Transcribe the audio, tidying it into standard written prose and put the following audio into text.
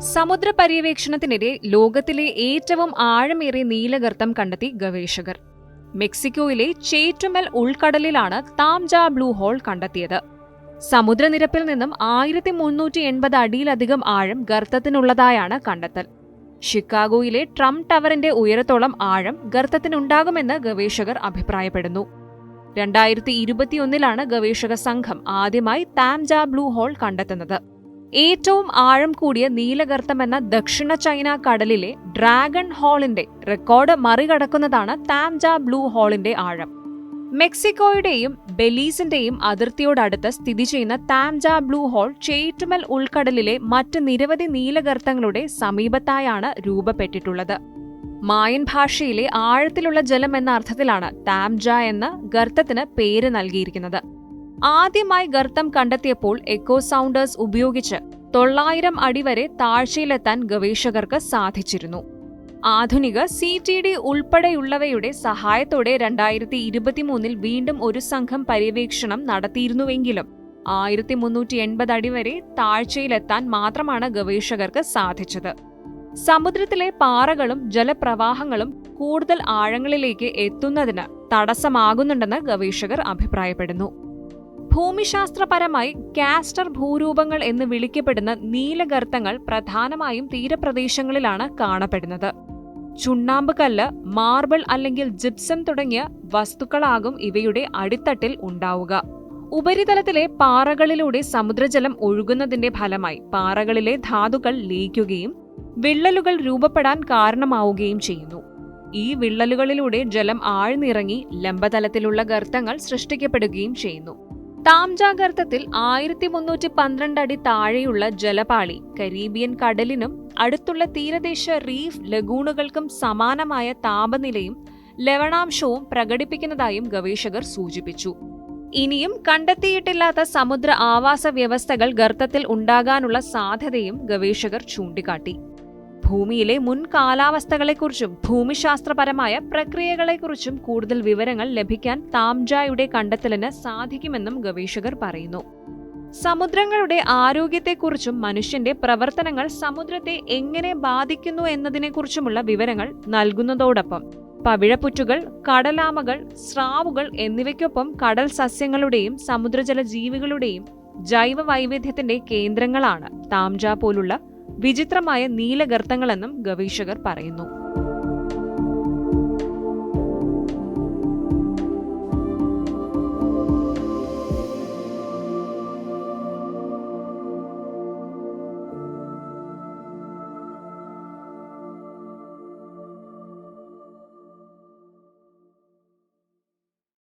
സമുദ്ര പര്യവേക്ഷണത്തിനിടെ ലോകത്തിലെ ഏറ്റവും ആഴമേറിയ നീലഗർത്തം കണ്ടെത്തി ഗവേഷകർ. മെക്സിക്കോയിലെ ചേറ്റുമെൽ ഉൾക്കടലിലാണ് താംജ ബ്ലൂ ഹോൾ കണ്ടെത്തിയത്. സമുദ്രനിരപ്പിൽ നിന്നും 1380 അടിയിലധികം ആഴം ഗർത്തത്തിനുള്ളതായാണ് കണ്ടെത്തൽ. ഷിക്കാഗോയിലെ ട്രംപ് ടവറിന്റെ ഉയരത്തോളം ആഴം ഗർത്തത്തിനുണ്ടാകുമെന്ന് ഗവേഷകർ അഭിപ്രായപ്പെടുന്നു. 2021 ഗവേഷക സംഘം ആദ്യമായി താംജ ബ്ലൂ ഹോൾ കണ്ടെത്തുന്നത്. ഏറ്റവും ആഴം കൂടിയ നീലഗർത്തമെന്ന ദക്ഷിണ ചൈന കടലിലെ ഡ്രാഗൺ ഹോളിന്റെ റെക്കോർഡ് മറികടക്കുന്നതാണ് താംജ ബ്ലൂ ഹോളിന്റെ ആഴം. മെക്സിക്കോയുടെയും ബെലീസിന്റെയും അതിർത്തിയോടടുത്ത് സ്ഥിതി ചെയ്യുന്ന താംജ ബ്ലൂ ഹോൾ ചേറ്റുമെൽ ഉൾക്കടലിലെ മറ്റ് നിരവധി നീലഗർത്തങ്ങളുടെ സമീപത്തായാണ് രൂപപ്പെട്ടിട്ടുള്ളത്. മായൻ ഭാഷയിലെ ആഴത്തിലുള്ള ജലം എന്ന അർത്ഥത്തിലാണ് താംജ എന്ന ഗർത്തത്തിന് പേര് നൽകിയിരിക്കുന്നത്. ആദ്യമായി ഗർത്തം കണ്ടെത്തിയപ്പോൾ എക്കോ സൗണ്ടേഴ്സ് ഉപയോഗിച്ച് 900 അടി വരെ താഴ്ചയിലെത്താൻ ഗവേഷകർക്ക് സാധിച്ചിരുന്നു. ആധുനിക CTD ഉൾപ്പെടെയുള്ളവയുടെ സഹായത്തോടെ 2023 വീണ്ടും ഒരു സംഘം പര്യവേക്ഷണം നടത്തിയിരുന്നുവെങ്കിലും 1380 അടി വരെ താഴ്ചയിലെത്താൻ മാത്രമാണ് ഗവേഷകർക്ക് സാധിച്ചത്. സമുദ്രത്തിലെ പാറകളും ജലപ്രവാഹങ്ങളും കൂടുതൽ ആഴങ്ങളിലേക്ക് എത്തുന്നതിന് തടസ്സമാകുന്നുണ്ടെന്ന് ഗവേഷകർ അഭിപ്രായപ്പെടുന്നു. ഭൂമിശാസ്ത്രപരമായി കാസ്റ്റർ ഭൂരൂപങ്ങൾ എന്ന് വിളിക്കപ്പെടുന്ന നീലഗർത്തങ്ങൾ പ്രധാനമായും തീരപ്രദേശങ്ങളിലാണ് കാണപ്പെടുന്നത്. ചുണ്ണാമ്പ് കല്ല്, മാർബിൾ അല്ലെങ്കിൽ ജിപ്സം തുടങ്ങിയ വസ്തുക്കളാകും ഇവയുടെ അടിത്തട്ടിൽ ഉണ്ടാവുക. ഉപരിതലത്തിലെ പാറകളിലൂടെ സമുദ്രജലം ഒഴുകുന്നതിന്റെ ഫലമായി പാറകളിലെ ധാതുക്കൾ ലയിക്കുകയും വിള്ളലുകൾ രൂപപ്പെടാൻ കാരണമാവുകയും ചെയ്യുന്നു. ഈ വിള്ളലുകളിലൂടെ ജലം ആഴ്ന്നിറങ്ങി ലംബതലത്തിലുള്ള ഗർത്തങ്ങൾ സൃഷ്ടിക്കപ്പെടുകയും ചെയ്യുന്നു. താംജ ഗർത്തത്തിൽ 1312 അടി താഴെയുള്ള ജലപാളി കരീബിയൻ കടലിനും അടുത്തുള്ള തീരദേശ റീഫ് ലഗൂണുകൾക്കും സമാനമായ താപനിലയും ലവണാംശവും പ്രകടിപ്പിക്കുന്നതായും ഗവേഷകർ സൂചിപ്പിച്ചു. ഇനിയും കണ്ടെത്തിയിട്ടില്ലാത്ത സമുദ്ര ആവാസ വ്യവസ്ഥകൾ ഗർത്തത്തിൽ ഉണ്ടാകാനുള്ള സാധ്യതയും ഗവേഷകർ ചൂണ്ടിക്കാട്ടി. ഭൂമിയിലെ മുൻ കാലാവസ്ഥകളെക്കുറിച്ചും ഭൂമിശാസ്ത്രപരമായ പ്രക്രിയകളെക്കുറിച്ചും കൂടുതൽ വിവരങ്ങൾ ലഭിക്കാൻ താംജയുടെ കണ്ടെത്തലിന് സാധിക്കുമെന്നും ഗവേഷകർ പറയുന്നു. സമുദ്രങ്ങളുടെ ആരോഗ്യത്തെക്കുറിച്ചും മനുഷ്യന്റെ പ്രവർത്തനങ്ങൾ സമുദ്രത്തെ എങ്ങനെ ബാധിക്കുന്നു എന്നതിനെക്കുറിച്ചുമുള്ള വിവരങ്ങൾ നൽകുന്നതോടൊപ്പം പവിഴപ്പുറ്റുകൾ, കടലാമകൾ, സ്രാവുകൾ എന്നിവയ്ക്കൊപ്പം കടൽ സസ്യങ്ങളുടെയും സമുദ്രജല ജീവികളുടെയും ജൈവ വൈവിധ്യത്തിന്റെ കേന്ദ്രങ്ങളാണ് താംജ പോലുള്ള വിചിത്രമായ നീലഗർത്തങ്ങളെന്നും ഗവേഷകർ പറയുന്നു.